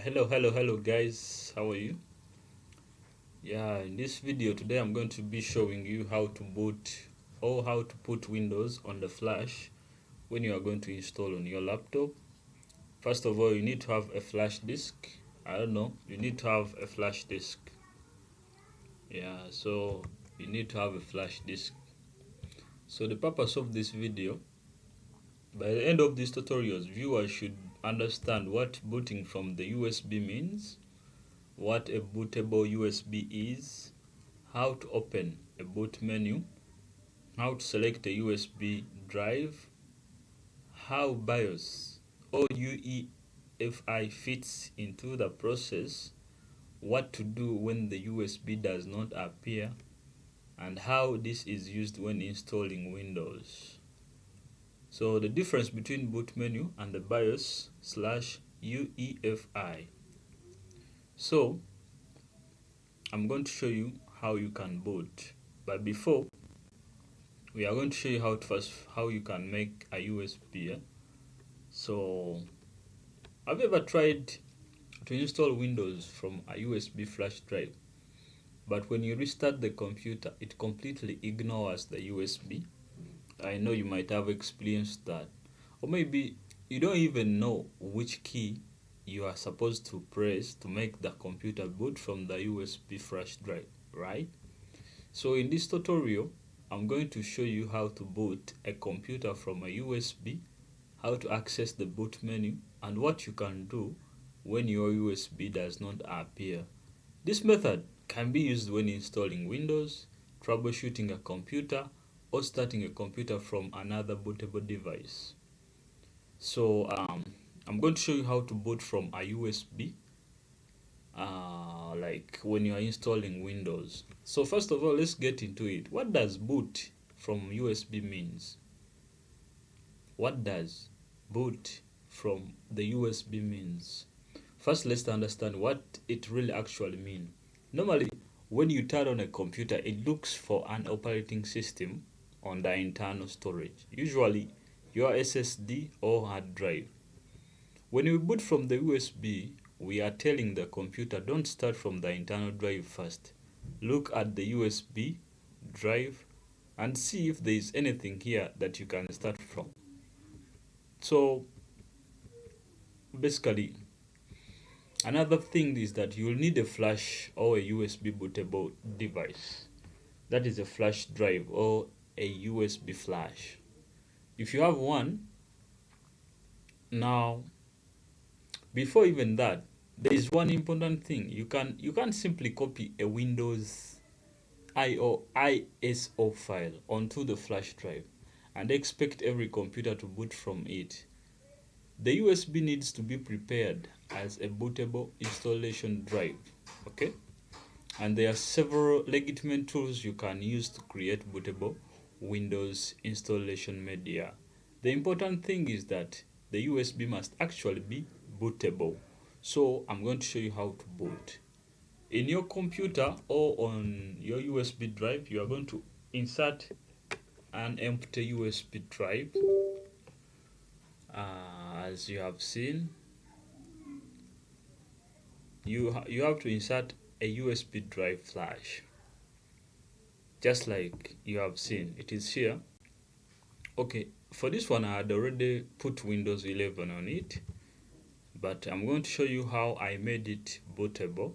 Hello guys, how are you? In this video today I'm going to be showing you how to boot or how to put Windows on the flash when you are going to install on your laptop. First of all, you need to have a flash disk. You need to have a flash disk. So you need to have a flash disk. So the purpose of this video, by the end of these tutorials, viewers should understand what booting from the USB means, what a bootable USB is, how to open a boot menu, how to select a USB drive, how BIOS or UEFI fits into the process, what to do when the USB does not appear, and how this is used when installing Windows. So the difference between boot menu and the BIOS slash UEFI. So I'm going to show you how you can boot, but before we are going to show you how you can make a USB. So have you ever tried to install Windows from a USB flash drive, but when you restart the computer it completely ignores the USB? I know you might have experienced that, or maybe you don't even know which key you are supposed to press to make the computer boot from the USB flash drive, right? So in this tutorial I'm going to show you how to boot a computer from a USB, how to access the boot menu, and what you can do when your USB does not appear. This method can be used when installing Windows, troubleshooting a computer, or starting a computer from another bootable device. So I'm going to show you how to boot from a USB, like when you are installing Windows. So first of all, let's get into it. What does boot from USB means? What does boot from the USB means? First, let's understand what it really actually means. Normally, when you turn on a computer, it looks for an operating system on the internal storage, usually your SSD or hard drive. When we boot from the USB, we are telling the computer, don't start from the internal drive first. Look at the USB drive and see if there is anything here that you can start from. So basically, another thing is that you'll need a flash or a USB bootable device. That is a flash drive or a USB flash. If you have one, now before even that, there is one important thing. You can't simply copy a Windows ISO file onto the flash drive and expect every computer to boot from it. The USB needs to be prepared as a bootable installation drive, okay? And there are several legitimate tools you can use to create bootable Windows installation media. The important thing is that the USB must actually be bootable. So I'm going to show you how to boot. In your computer or on your USB drive, you are going to insert an empty USB drive. As you have seen, you have to insert a USB drive flash, just like you have seen. It is here. Okay, for this one I had already put Windows 11 on it, but I'm going to show you how I made it bootable.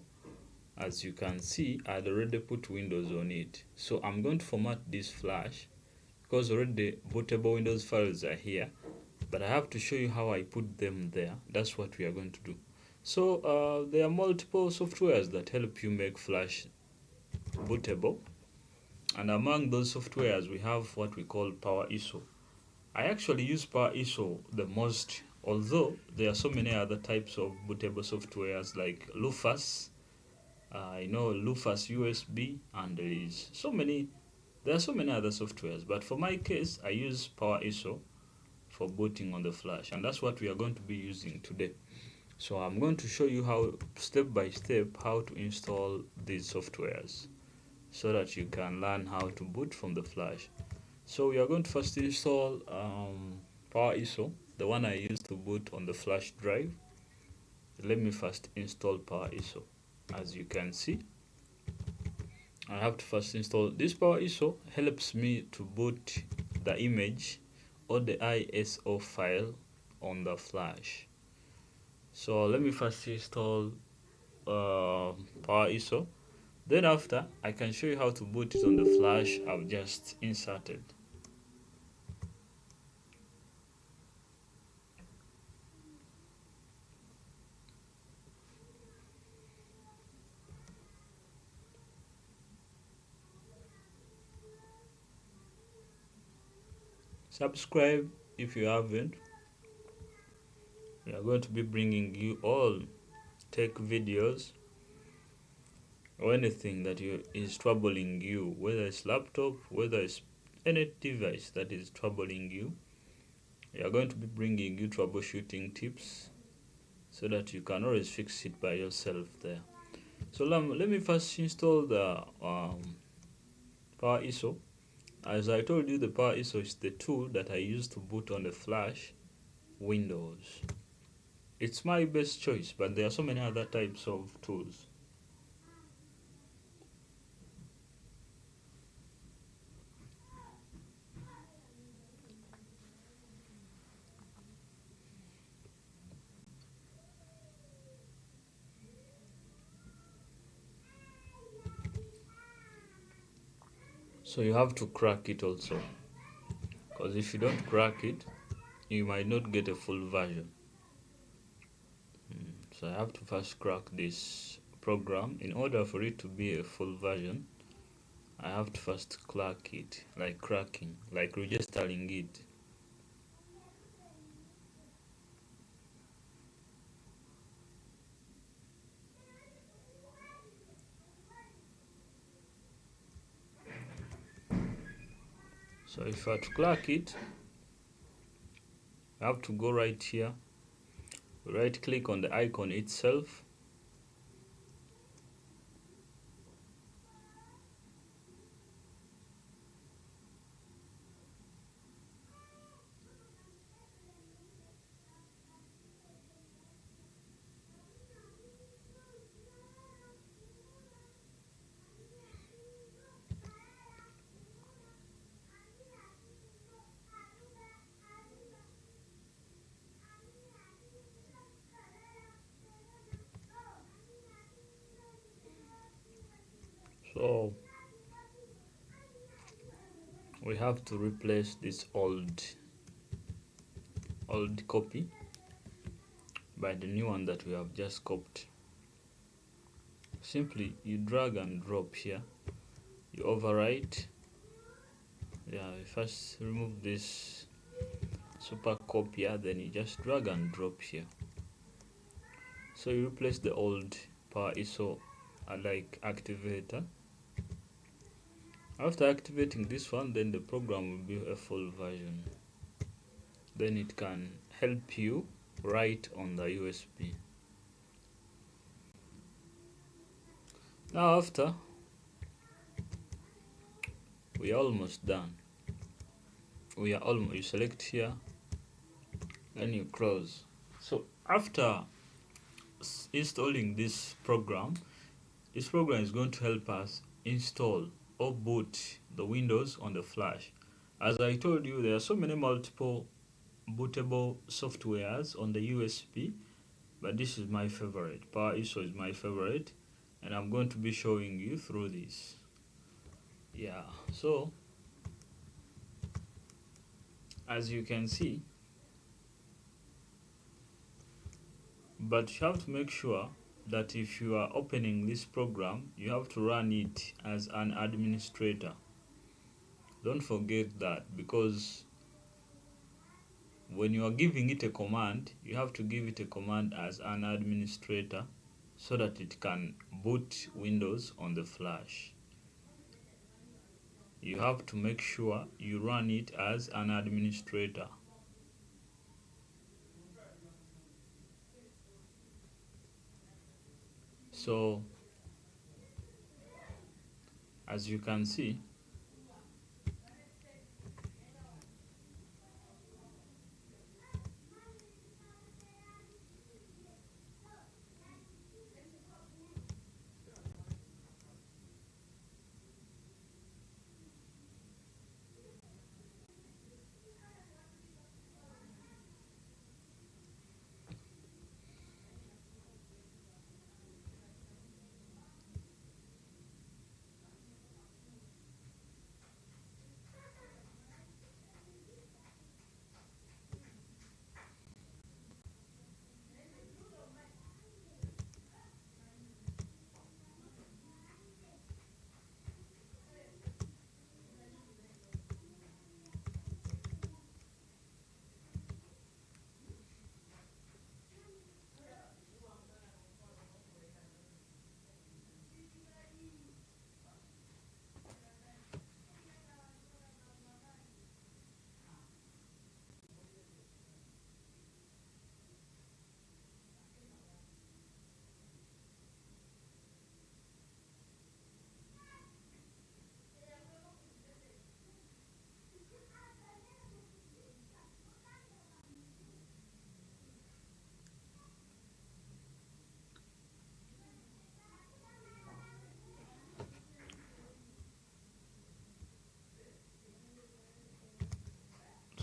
As you can see, I had already put Windows on it. So I'm going to format this flash because already bootable Windows files are here, but I have to show you how I put them there. That's what we are going to do. So there are multiple softwares that help you make flash bootable, and among those softwares we have what we call PowerISO. I actually use PowerISO the most, although there are so many other types of bootable softwares like Lufas. I know Lufas USB, and there are so many other softwares, but for my case I use PowerISO for booting on the flash, and that's what we are going to be using today. So I'm going to show you how, step by step, how to install these softwares so that you can learn how to boot from the flash. So we are going to first install PowerISO, the one I used to boot on the flash drive. let me first install Power ISO. As you can see, I have to first install this. Power ISO helps me to boot the image or the ISO file on the flash. So let me first install Power ISO. Then after, I can show you how to boot it on the flash I've just inserted. Subscribe if you haven't. We are going to be bringing you all tech videos or anything that is troubling you, whether it's laptop, whether it's any device that is troubling you. We are going to be bringing you troubleshooting tips so that you can always fix it by yourself there. So let me first install the Power ISO. As I told you, the Power ISO is the tool that I use to boot on the flash Windows. It's my best choice, but there are so many other types of tools. So you have to crack it also, because if you don't crack it, you might not get a full version. So I have to first crack this program. In order for it to be a full version, I have to first crack it, like cracking, like registering it. So if I have to crack it, I have to go right here, right click on the icon itself, so we have to replace this old copy by the new one that we have just copied. Simply you drag and drop here, you overwrite. Yeah, you first remove this super copier, then you just drag and drop here. So you replace the old Power ISO like activator. After activating this one, then the program will be a full version. Then it can help you write on the USB. Now after, we are almost done. You select here, then you close. So after installing this program is going to help us install or boot the Windows on the flash. As I told you, there are so many multiple bootable softwares on the USB, but this is my favorite. Power ISO is my favorite, and I'm going to be showing you through this. Yeah, so as you can see, but you have to make sure that if you are opening this program, you have to run it as an administrator. Don't forget that, because when you are giving it a command, you have to give it a command as an administrator so that it can boot Windows on the flash. You have to make sure you run it as an administrator. So as you can see,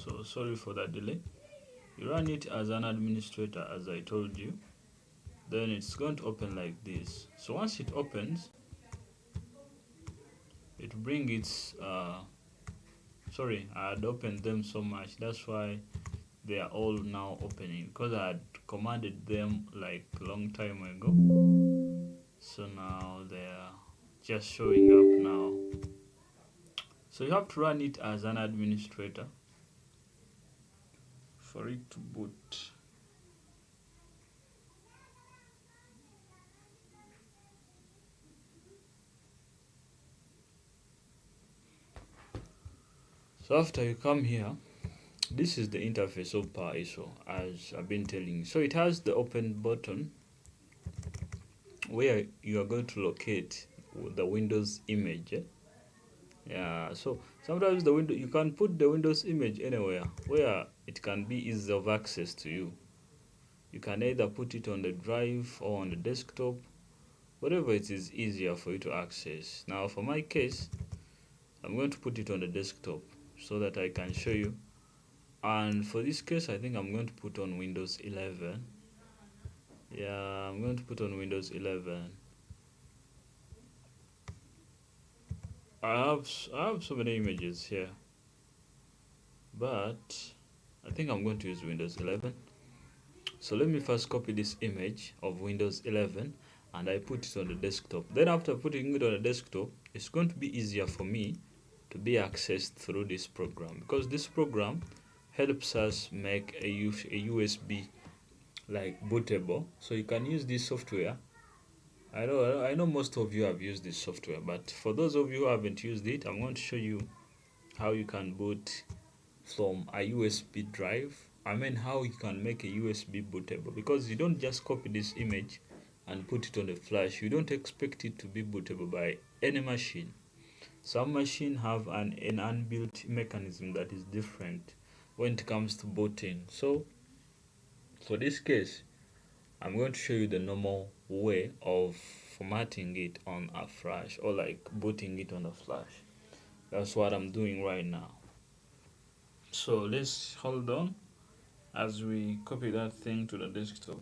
So sorry for that delay. You run it as an administrator, as I told you. Then it's going to open like this. So once it opens, it brings its sorry, I had opened them so much, that's why they are all now opening, because I had commanded them like a long time ago. So now they are just showing up now. So you have to run it as an administrator for it to boot. So after you come here, this is the interface of Power ISO, as I've been telling you. So it has the open button where you are going to locate the Windows image. Yeah, so sometimes the window, you can put the Windows image anywhere where it can be easy of access to you. You can either put it on the drive or on the desktop, whatever it is easier for you to access. Now for my case, I'm going to put it on the desktop so that I can show you. And for this case, I think I'm going to put on Windows 11. Yeah, I'm going to put on Windows 11. I have so many images here, but I think I'm going to use Windows 11. So let me first copy this image of Windows 11 and I put it on the desktop. Then after putting it on the desktop, it's going to be easier for me to be accessed through this program, because this program helps us make a USB like bootable. So you can use this software. I know most of you have used this software, but for those of you who haven't used it, I'm going to show you how you can boot from a USB drive. I mean how you can make a USB bootable, because you don't just copy this image and put it on the flash. You don't expect it to be bootable by any machine. Some machines have an inbuilt mechanism that is different when it comes to booting. So for this case, I'm going to show you the normal way of formatting it on a flash, or like booting it on a flash. That's what I'm doing right now. So let's hold on as we copy that thing to the desktop.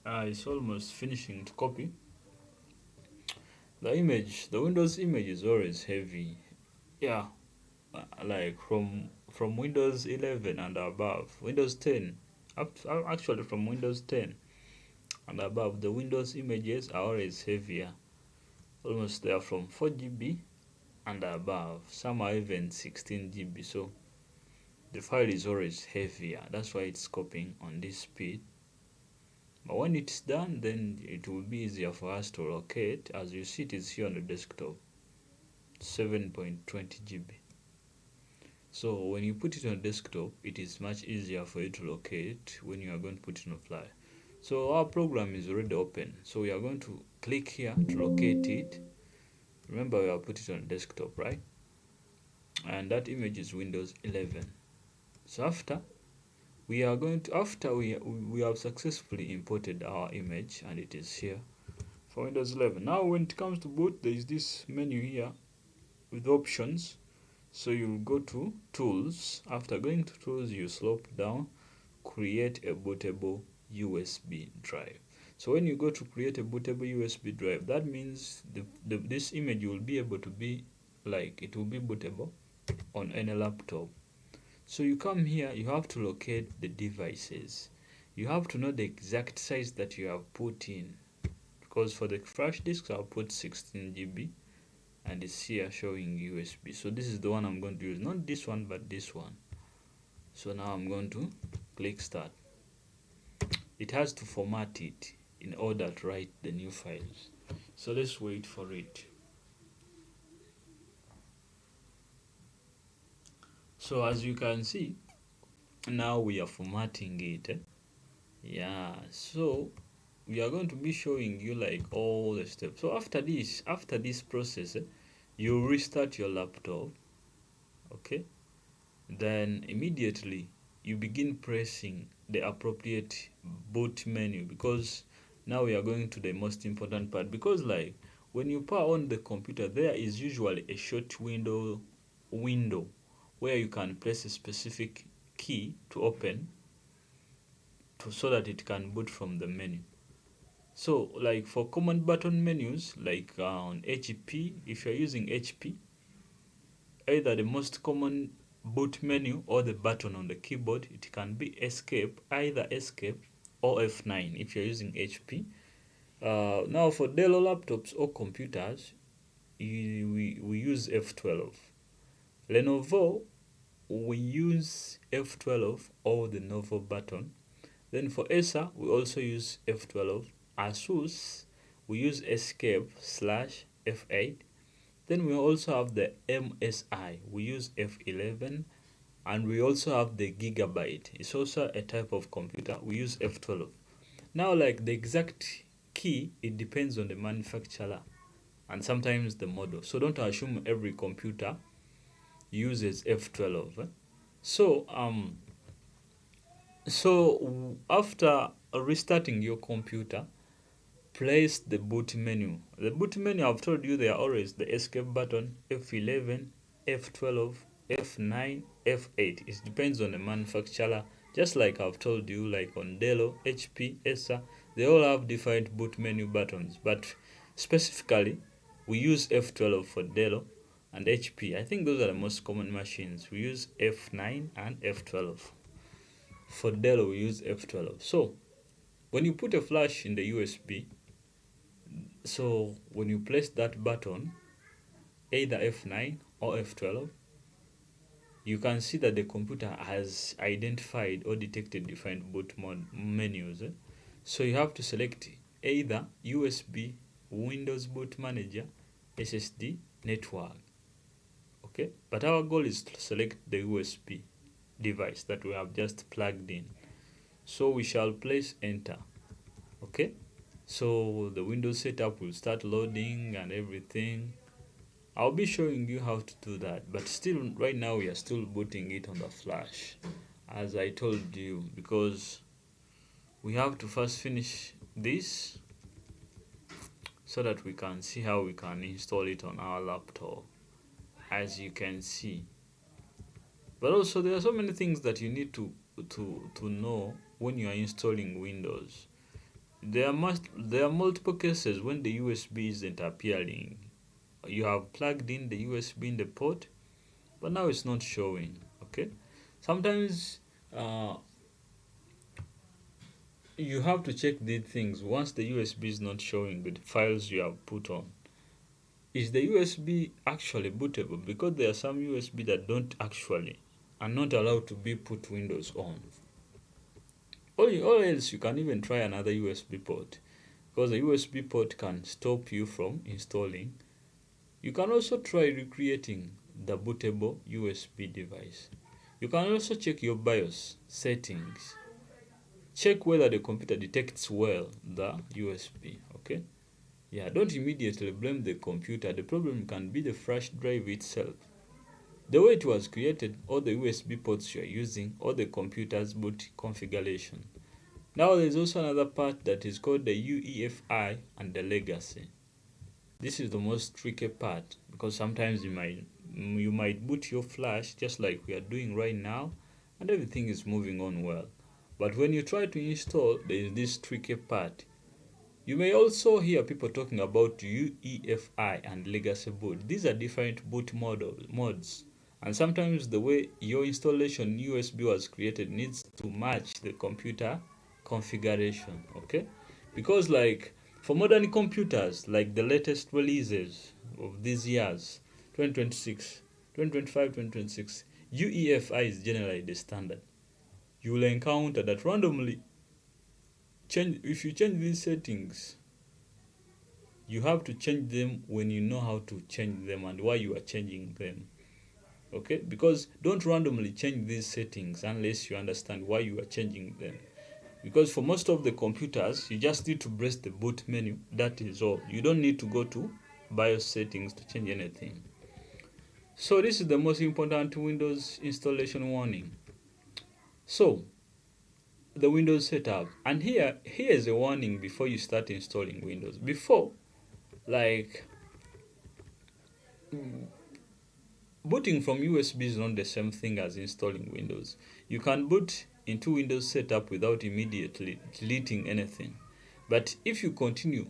It's almost finishing to copy. The Windows image is always heavy. Yeah, like from Windows 11 and above, Windows 10, actually from Windows 10 and above, the Windows images are always heavier. Almost they are from 4 GB and above. Some are even 16 GB. So the file is always heavier. That's why it's copying on this speed. But when it's done, then it will be easier for us to locate. As you see, it is here on the desktop, 7.20 GB. So when you put it on desktop, it is much easier for you to locate when you are going to put it on a fly. So our program is already open. So we are going to click here to locate it. Remember, we have put it on desktop, right? And that image is Windows 11. So after we have successfully imported our image and it is here. for Windows 11. Now when it comes to boot, there is this menu here with options. So you'll go to tools. After going to tools, you slope down, create a bootable USB drive. So when you go to create a bootable USB drive, that means this image will be able to be like, it will be bootable on any laptop. So you come here, you have to locate the devices. You have to know the exact size that you have put in, because for the flash disks I'll put 16 GB and it's here showing USB. So this is the one I'm going to use, not this one but this one. So now I'm going to click start. It has to format it in order to write the new files. So let's wait for it. So as you can see, now we are formatting it. Yeah, so we are going to be showing you like all the steps. So after this process, you restart your laptop, okay? Then immediately you begin pressing the appropriate boot menu, because now we are going to the most important part. Because like when you power on the computer, there is usually a short window where you can press a specific key to open so that it can boot from the menu. So like for common button menus, like on HP, if you're using HP, either the most common boot menu or the button on the keyboard, it can be escape, either escape or F9 if you're using HP. Now for Dell laptops or computers, we use F12. Lenovo, we use F12 or the Novo button. Then for Acer, we also use F12. ASUS, we use escape / F8. Then we also have the MSI, we use F11. And we also have the Gigabyte, it's also a type of computer, we use F12. Now like the exact key, it depends on the manufacturer and sometimes the model. So don't assume every computer uses F12. So after restarting your computer, place the boot menu. The boot menu, I've told you, they are always the escape button, F11, F12, F9, F8. It depends on the manufacturer. Just like I've told you, like on Dell, HP, Acer, they all have different boot menu buttons. But specifically, we use F12 for Dell and HP. I think those are the most common machines. We use F9 and F12. For Dell, we use F12. So when you put a flash in the USB, so when you place that button, either F9 or F12, you can see that the computer has identified or detected different boot menus. So you have to select either USB, Windows Boot Manager, SSD, network. Okay, but our goal is to select the USB device that we have just plugged in. So we shall place enter. Okay, so the Windows setup will start loading and everything. I'll be showing you how to do that, but still right now we are still booting it on the flash, as I told you, because we have to first finish this so that we can see how we can install it on our laptop, as you can see. But also there are so many things that you need to know when you are installing Windows. There are multiple cases when the USB isn't appearing. You have plugged in the USB in the port, but now it's not showing. Okay, sometimes you have to check these things once the USB is not showing the files you have put on. Is the USB actually bootable? Because there are some USB that don't actually are not allowed to be put Windows on. Or else you can even try another USB port, because the USB port can stop you from installing. You can also try recreating the bootable USB device. You can also check your BIOS settings. Check whether the computer detects well the USB. Okay, yeah, don't immediately blame the computer. The problem can be the flash drive itself, the way it was created, or the USB ports you are using, or the computer's boot configuration. Now there's also another part that is called the UEFI and the legacy. This is the most tricky part because sometimes you might boot your flash just like we are doing right now and everything is moving on well. But when you try to install, there is this tricky part. You may also hear people talking about UEFI and legacy boot. These are different boot modes. And sometimes the way your installation USB was created needs to match the computer configuration, okay? Because like for modern computers, like the latest releases of these years, 2026, 2025, 2026, UEFI is generally the standard. You will encounter that randomly if you change these settings, you have to change them when you know how to change them and why you are changing them. Okay, because don't randomly change these settings unless you understand why you are changing them. Because for most of the computers, you just need to press the boot menu. That is all. You don't need to go to BIOS settings to change anything. So this is the most important Windows installation warning. So the Windows setup, and here is a warning before you start installing Windows. Before, like, booting from USB is not the same thing as installing Windows. You can boot into Windows setup without immediately deleting anything. But if you continue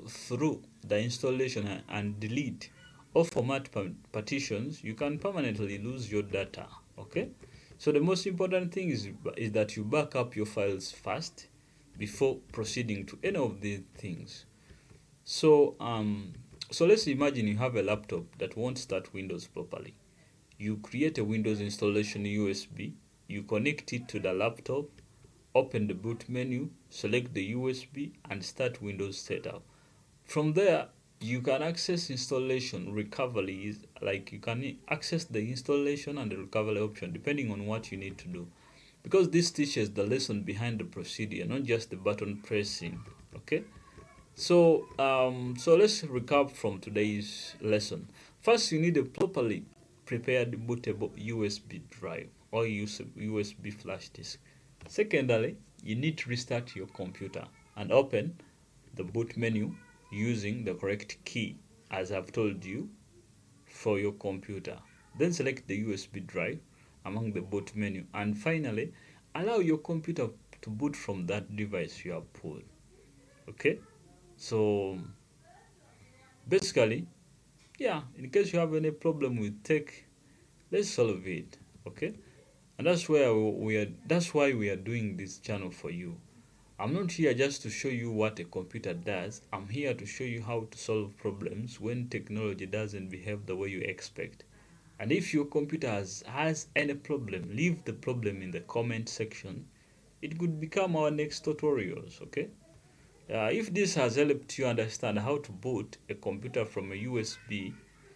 through the installation and delete or format partitions, you can permanently lose your data. Okay? So the most important thing is that you back up your files first before proceeding to any of these things. So let's imagine you have a laptop that won't start Windows properly. You create a Windows installation USB, you connect it to the laptop, open the boot menu, select the USB and start Windows setup. From there, you can access installation recovery, like you can access the installation and the recovery option depending on what you need to do. Because this teaches the lesson behind the procedure, not just the button pressing. Okay? So let's recap from today's lesson. First, you need a properly prepared bootable USB drive or USB flash disk. Secondly, you need to restart your computer and open the boot menu using the correct key as I've told you for your computer. Then select the USB drive among the boot menu and finally allow your computer to boot from that device you have pulled. Okay? So basically, yeah, in case you have any problem with tech, let's solve it. Okay? And that's why we are doing this channel for you. I'm not here just to show you what a computer does. I'm here to show you how to solve problems when technology doesn't behave the way you expect. And if your computer has any problem, leave the problem in the comment section. It could become our next tutorials, okay? If this has helped you understand how to boot a computer from a USB,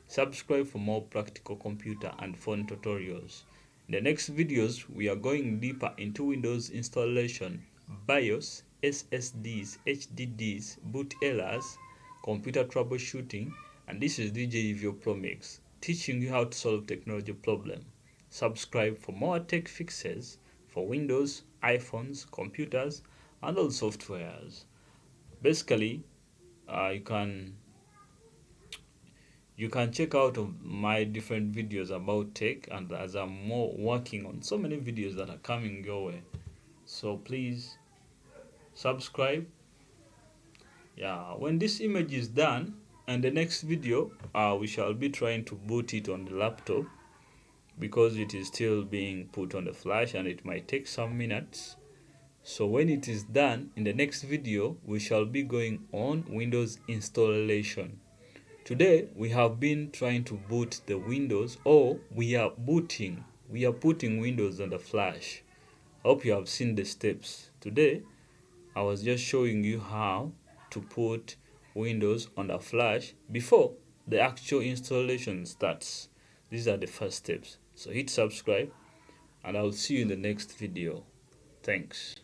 subscribe for more practical computer and phone tutorials. In the next videos, we are going deeper into Windows installation, BIOS, SSDs, HDDs, boot errors, computer troubleshooting, and this is DJ Ivio Pro Mix, teaching you how to solve technology problem. Subscribe for more tech fixes for Windows, iPhones, computers, and all softwares. Basically, you can check out of my different videos about tech, and as I'm more working on so many videos that are coming your way, so please subscribe. Yeah, when this image is done and the next video, we shall be trying to boot it on the laptop because it is still being put on the flash and it might take some minutes. So when it is done, in the next video, we shall be going on Windows installation. Today, we have been trying to boot the Windows, or we are putting Windows on the flash. I hope you have seen the steps. Today, I was just showing you how to put Windows on the flash before the actual installation starts. These are the first steps. So hit subscribe and I'll see you in the next video. Thanks.